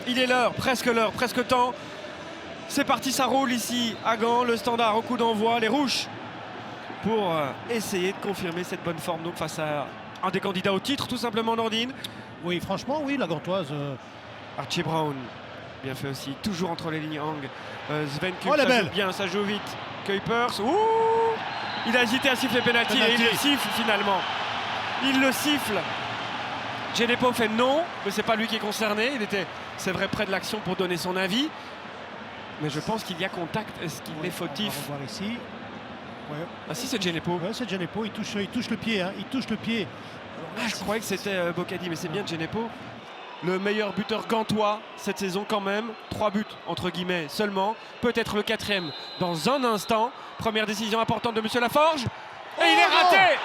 Il est l'heure, presque temps. C'est parti, ça roule ici à Gand, le Standard au coup d'envoi, les Rouges pour essayer de confirmer cette bonne forme donc face à un des candidats au titre tout simplement, Nordine. Oui, franchement, oui, la Gantoise. Archie Brown, bien fait aussi, toujours entre les lignes Hang. Sven Kuip, Oh, la ça belle. joue bien, ça joue vite. Kuipers, ouh, il a hésité à siffler penalty et il le siffle finalement. Il le siffle. Djenepo fait non, mais c'est pas lui qui est concerné. Il était, c'est vrai, près de l'action pour donner son avis. Mais je pense qu'il y a contact. Est-ce qu'il est fautif? On va voir ici. Ouais. Ah si, c'est Djenepo. Ouais, c'est Djenepo, il touche le pied, hein. Il touche le pied. Ah, je croyais que c'était Bocadi, mais c'est bien Djenepo. Le meilleur buteur gantois cette saison quand même. 3 buts entre guillemets seulement. Peut-être le 4e dans un instant. Première décision importante de Monsieur Laforge. Et il est raté.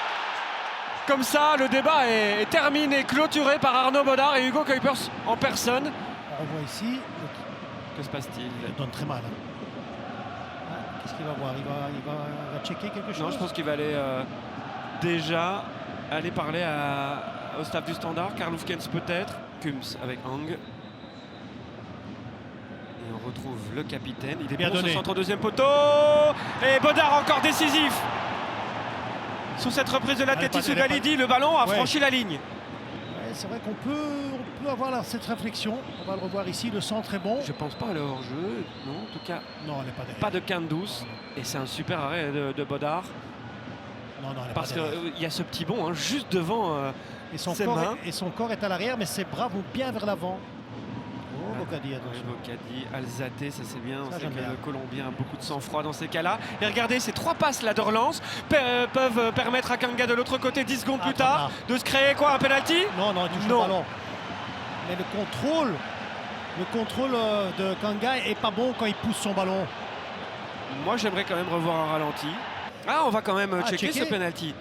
Comme ça, le débat est terminé, clôturé par Arnaud Bodard et Hugo Kuipers en personne. On voit ici. Que se passe-t-il? Il donne très mal. Hein. Qu'est-ce qu'il va voir? Il va checker quelque chose? Non, je pense qu'il va aller déjà aller parler au staff du Standard. Karl Loufkens peut-être. Kums avec Hang. Et on retrouve le capitaine. Il est bien bon donné. ce centre au deuxième poteau. Et Bodard encore décisif. Sur cette reprise de la tête de Soudalidi, le ballon a franchi la ligne. Ouais, c'est vrai qu'on peut avoir cette réflexion. On va le revoir ici, le centre est bon. Je pense pas à le hors-jeu, non, en tout cas. Non, elle n'est pas derrière. Pas de Kandous. Et c'est un super arrêt de Bodard. Non, elle est Parce pas derrière. qu'il y a ce petit bond hein, juste devant ses mains. Et son corps est à l'arrière, mais ses bras vont bien vers l'avant. Oh, Bocadi, attention. Bocadi, Alzate, ça c'est bien. On Ça, sait j'aime que bien. le Colombien a beaucoup de sang-froid dans ces cas-là. Et regardez, ces 3 passes là de relance peuvent permettre à Kanga de l'autre côté, 10 secondes plus tard, de se créer quoi, un penalty? Non, il touche le ballon. Mais le contrôle de Kanga est pas bon quand il pousse son ballon. Moi, j'aimerais quand même revoir un ralenti. Ah, on va quand même checker checker. ce penalty.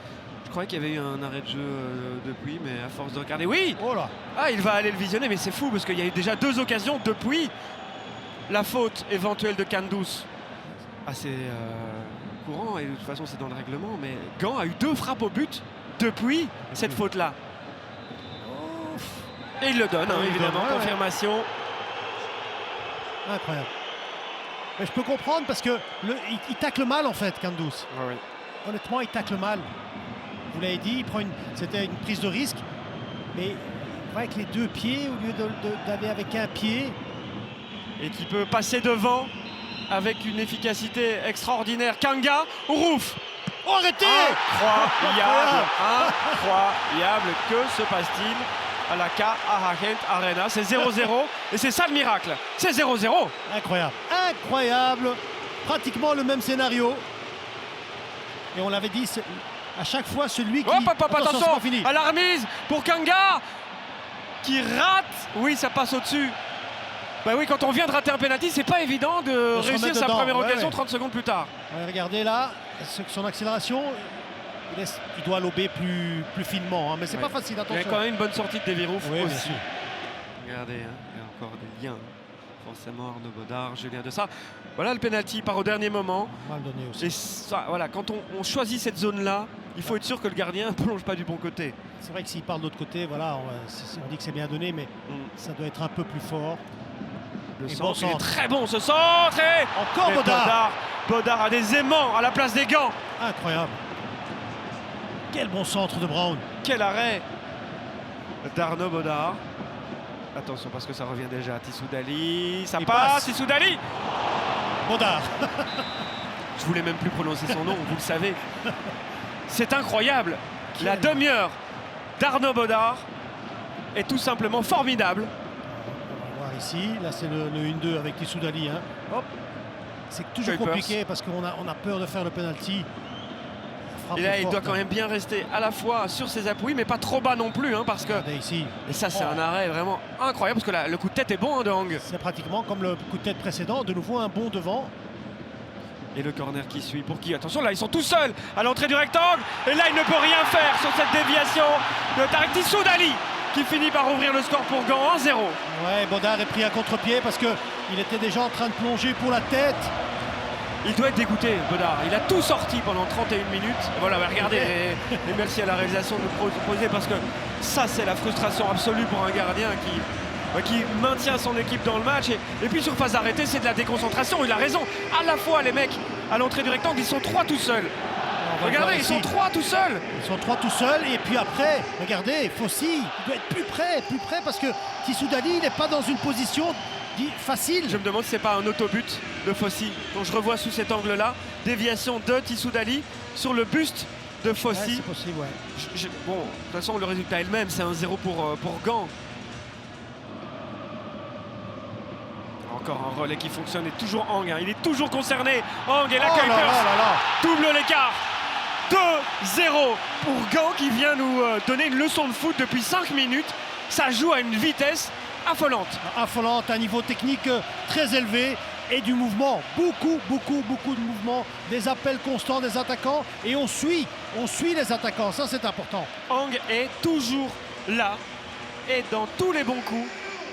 Je croyais qu'il y avait eu un arrêt de jeu depuis, mais à force de regarder, oui. Oh là. Ah, il va aller le visionner, mais c'est fou parce qu'il y a eu déjà 2 occasions depuis la faute éventuelle de Kandous. Assez courant et de toute façon c'est dans le règlement, mais Gand a eu 2 frappes au but depuis cette faute-là. Et il le donne, hein, évidemment, confirmation. Incroyable. Mais je peux comprendre parce que il tacle mal en fait, Kandous. Oui. Honnêtement, il tacle mal. Vous l'avez dit, c'était une prise de risque, mais avec les 2 pieds au lieu d'aller avec un pied. Et qui peut passer devant avec une efficacité extraordinaire. Kanga, Rouf. Oh, arrêtez! Incroyable. Que se passe-t-il à la K-Ahakent Arena? C'est 0-0 et c'est ça le miracle. C'est 0-0. Incroyable. Pratiquement le même scénario. Et on l'avait dit, à chaque fois celui qui... Attention, c'est pas fini. à la remise pour Kanga qui rate. Oui, ça passe au-dessus. Bah oui, quand on vient de rater un penalty, c'est pas évident de réussir sa première occasion 30 secondes plus tard. Ouais, regardez là, son accélération, il doit lober plus finement, hein, mais c'est pas facile, attention. Il y a quand même une bonne sortie de Devirouf aussi. Bien sûr. Regardez, hein, il y a encore des liens. Forcément, Arnaud Bodard, Julien Dessart. Voilà le penalty part au dernier moment. Mal donné aussi. Et ça, voilà, quand on choisit cette zone-là, il faut être sûr que le gardien ne plonge pas du bon côté. C'est vrai que s'il part de l'autre côté, voilà, on dit que c'est bien donné, mais ça doit être un peu plus fort. Le Et centre, bon il est centre. très bon ce centre. Et Encore Bodard. Bodard a des aimants à la place des gants. Incroyable. Quel bon centre de Brown. Quel arrêt d'Arnaud Bodard. Attention parce que ça revient déjà à Tissoudali. Ça passe, Tissoudali. Bodard. Je voulais même plus prononcer son nom, vous le savez. C'est incroyable. La demi-heure d'Arnaud Bodard est tout simplement formidable. On va voir ici, là c'est le 1-2 avec Tissoudali. Hein. Hop. C'est toujours compliqué parce qu'on a peur de faire le penalty. Et là, il doit quand même bien rester à la fois sur ses appuis, mais pas trop bas non plus, hein, parce que. Ici. Et ça, c'est un arrêt vraiment incroyable, parce que le coup de tête est bon hein, de Hang. C'est pratiquement comme le coup de tête précédent, de nouveau un bond devant. Et le corner qui suit pour qui? Attention, là, ils sont tout seuls à l'entrée du rectangle. Et là, il ne peut rien faire sur cette déviation de Tarek Tissoudali, qui finit par ouvrir le score pour Gand, 1-0. Ouais, Bodard est pris à contre-pied parce qu'il était déjà en train de plonger pour la tête. Il doit être dégoûté, Bodard. Il a tout sorti pendant 31 minutes. Et voilà, regardez, et merci à la réalisation de nous proposer, parce que ça, c'est la frustration absolue pour un gardien qui maintient son équipe dans le match. Et puis sur phase arrêtée, c'est de la déconcentration. Il a raison. À la fois, les mecs, à l'entrée du rectangle, ils sont 3 tout seuls. Regardez, ils sont 3 tout seuls. Ils sont 3 tout seuls. Et puis après, regardez, Fossi, il doit être plus près parce que Tissoudali, il n'est pas dans une position facile. Je me demande si c'est pas un autobut de Fossi. Donc je revois sous cet angle-là, déviation de Tissoudali sur le buste de Fossi. Ouais, c'est possible, ouais. Bon, de toute façon, le résultat est le même, c'est un 0 pour Gand. Encore un relais qui fonctionne et toujours Hang, hein. Il est toujours concerné. Hang et la Kuipers double l'écart. 2-0 pour Gand qui vient nous donner une leçon de foot depuis 5 minutes. Ça joue à une vitesse affolante. Affolante, un niveau technique très élevé et du mouvement. Beaucoup de mouvement, des appels constants des attaquants et on suit les attaquants, ça c'est important. Hang est toujours là et dans tous les bons coups.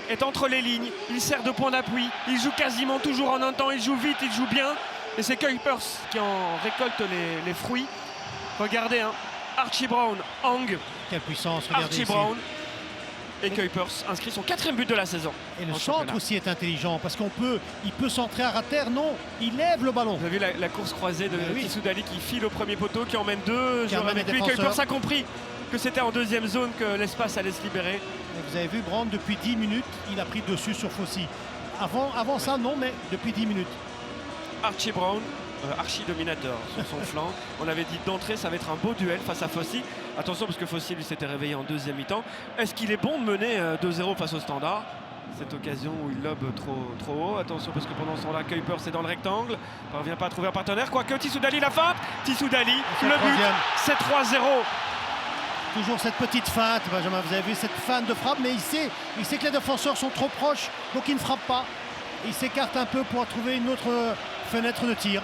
Est entre les lignes, il sert de point d'appui, il joue quasiment toujours en un temps, il joue vite, il joue bien. Et c'est Kuipers qui en récolte les fruits. Regardez, hein, Archie Brown, Hang, quelle puissance, regardez Archie ici. Brown et Kuipers inscrit son 4e but de la saison. Et le centre aussi est intelligent parce il peut centrer à terre, non, il lève le ballon. Vous avez vu la course croisée de Tissoudali qui file au premier poteau, qui emmène 2 joueurs avec lui. défenseurs. Kuipers a compris que c'était en 2e zone que l'espace allait se libérer. Et vous avez vu, Brand, depuis 10 minutes, il a pris dessus sur Fossi. Avant ça, non, mais depuis 10 minutes. Archie Brown, archi-dominateur sur son flanc. On avait dit d'entrée, ça va être un beau duel face à Fossi. Attention, parce que Fossi, lui, s'était réveillé en 2e mi-temps. Est-ce qu'il est bon de mener 2-0 face au Standard? Cette occasion où il lobe trop haut. Attention, parce que pendant ce temps-là, Kuipers est dans le rectangle. Ne parvient pas à trouver un partenaire. Quoique Tissoudali la feinte. Tissoudali, le but, c'est 3-0. Toujours cette petite feinte, Benjamin, vous avez vu cette feinte de frappe, mais il sait que les défenseurs sont trop proches, donc il ne frappe pas. Il s'écarte un peu pour trouver une autre fenêtre de tir.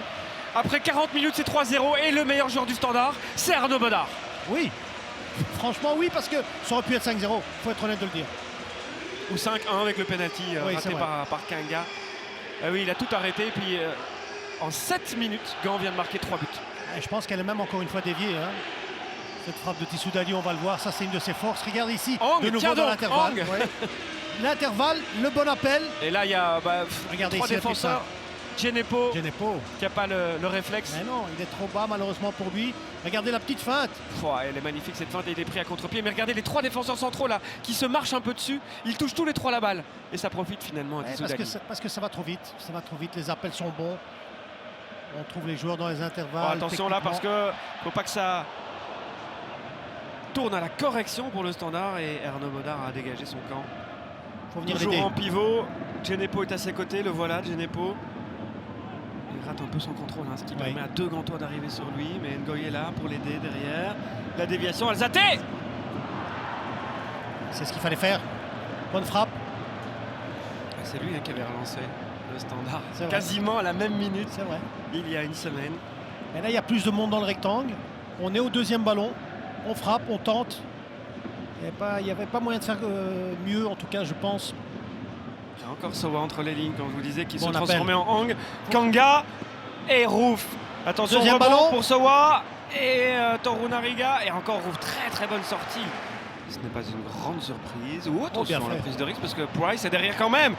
Après 40 minutes, c'est 3-0 et le meilleur joueur du Standard, c'est Arnaud Bodard. Oui, franchement oui, parce que ça aurait pu être 5-0, il faut être honnête de le dire. Ou 5-1 avec le penalty raté par Kanga. Oui, il a tout arrêté, et puis en 7 minutes, Gand vient de marquer 3 buts. Et je pense qu'elle est même encore une fois déviée. Hein. Cette frappe de Tissoudali, on va le voir, ça c'est une de ses forces. Regarde ici, de nouveau dans l'intervalle. Ouais. L'intervalle, le bon appel. Et là, il y a 3 défenseurs. Djenepo qui n'a pas le réflexe. Mais non, il est trop bas malheureusement pour lui. Regardez la petite feinte. Elle est magnifique cette feinte et il est pris à contre-pied. Mais regardez les 3 défenseurs centraux là qui se marchent un peu dessus. Ils touchent tous les 3 la balle. Et ça profite finalement à Tissoudali. Parce que ça va trop vite. Ça va trop vite. Les appels sont bons. On trouve les joueurs dans les intervalles. Attention là parce que faut pas que ça tourne à la correction pour le Standard. Et Arnaud Bodard a dégagé son camp. Faut venir toujours l'aider. En pivot. Djenepo est à ses côtés. Le voilà, Djenepo. Il rate un peu son contrôle, hein, ce qui permet à 2 Gantois d'arriver sur lui. Mais Ngoy est là pour l'aider derrière. La déviation, Alzate. C'est ce qu'il fallait faire. Bonne frappe. C'est lui qui avait relancé le Standard. Quasiment à la même minute. C'est vrai. Il y a une semaine. Et là, il y a plus de monde dans le rectangle. On est au 2e ballon. On frappe, on tente. Il n'y avait pas moyen de faire mieux, en tout cas, je pense. Il y a encore Sowa entre les lignes, quand je vous disais, qui se appel. transformait en Hang. Kanga et Rouf. Attention, 2e ballon pour Sowa et Torunariga. Et encore Rouf, très bonne sortie. Ce n'est pas une grande surprise. Ou attention à la prise de risque, parce que Price est derrière quand même.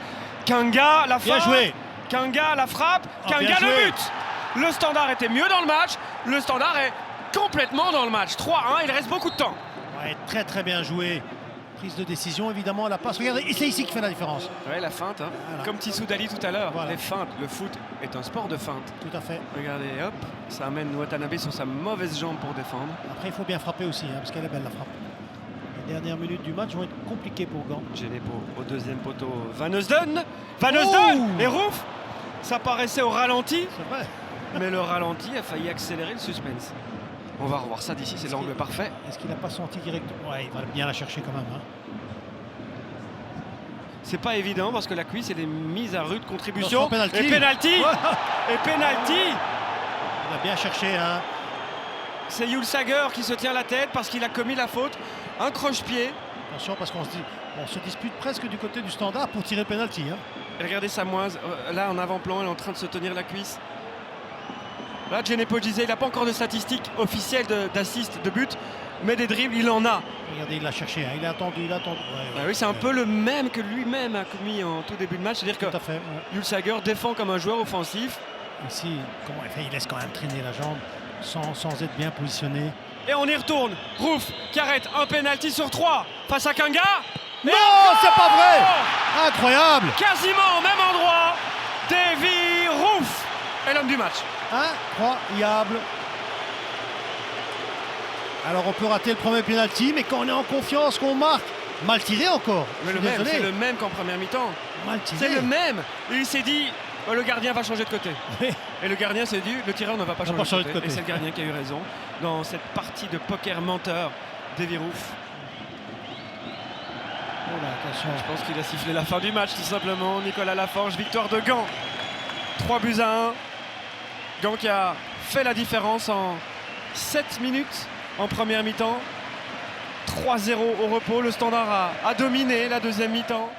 Kanga, la frappe. Bien joué. Kanga, la frappe. Kanga, le but. Le Standard était mieux dans le match. Le Standard est complètement dans le match. 3-1, il reste beaucoup de temps. Ouais, très bien joué. Prise de décision, évidemment, à la passe. Regardez, et c'est ici qui fait la différence. Ouais, la feinte, hein. Voilà. Comme Tissoudali tout à l'heure. Voilà. Les feintes, le foot est un sport de feinte. Tout à fait. Regardez, hop, ça amène Watanabe sur sa mauvaise jambe pour défendre. Après, il faut bien frapper aussi, hein, parce qu'elle est belle la frappe. Les dernières minutes du match vont être compliquées pour Gand. Djenepo au 2e poteau. Van Heusden et Rouf. Ça paraissait au ralenti. C'est vrai. Mais le ralenti a failli accélérer le suspense. On va revoir ça d'ici, c'est l'angle parfait. Est-ce qu'il n'a pas senti directement? Ouais, il va bien la chercher quand même. Hein. C'est pas évident parce que la cuisse elle est mise à rude contribution. Penalty. Et penalty. Et penalty. Il a bien cherché. Hein. C'est Yul Sager qui se tient la tête parce qu'il a commis la faute. Un croche-pied. Attention parce qu'on se dispute presque du côté du Standard pour tirer penalty. Hein. Et regardez Samoise, là en avant-plan, elle est en train de se tenir la cuisse. Là, Djenepo disait, il n'a pas encore de statistiques officielles d'assist, de but. mais des dribbles, il en a. Regardez, il l'a cherché, hein. Il a attendu, il a attendu. Ah oui, c'est un peu le même que lui-même a commis en tout début de match. C'est-à-dire que Tout à fait. Jules Sager défend comme un joueur offensif. Ici, comment il fait? Il laisse quand même traîner la jambe sans être bien positionné. Et on y retourne. Rouf qui arrête un penalty sur 3 face à Kanga. Non, c'est pas vrai! Incroyable! Quasiment au même endroit. Davy Rouf est l'homme du match. Incroyable! Alors on peut rater le premier penalty, mais quand on est en confiance, qu'on marque, mal tiré encore. Mais c'est le même qu'en première mi-temps. Mal tiré. C'est le même. Et il s'est dit, oh, le gardien va changer de côté. Oui. Et le gardien s'est dit, le tireur ne va pas Va changer pas de côté. Et c'est le gardien qui a eu raison dans cette partie de poker menteur. Davy Rouf. Oh là, attention. Je pense qu'il a sifflé la fin du match tout simplement. Nicolas Laforge, victoire de Gand. 3-1. Gand qui a fait la différence en 7 minutes en première mi-temps. 3-0 au repos. Le Standard a dominé la deuxième mi-temps.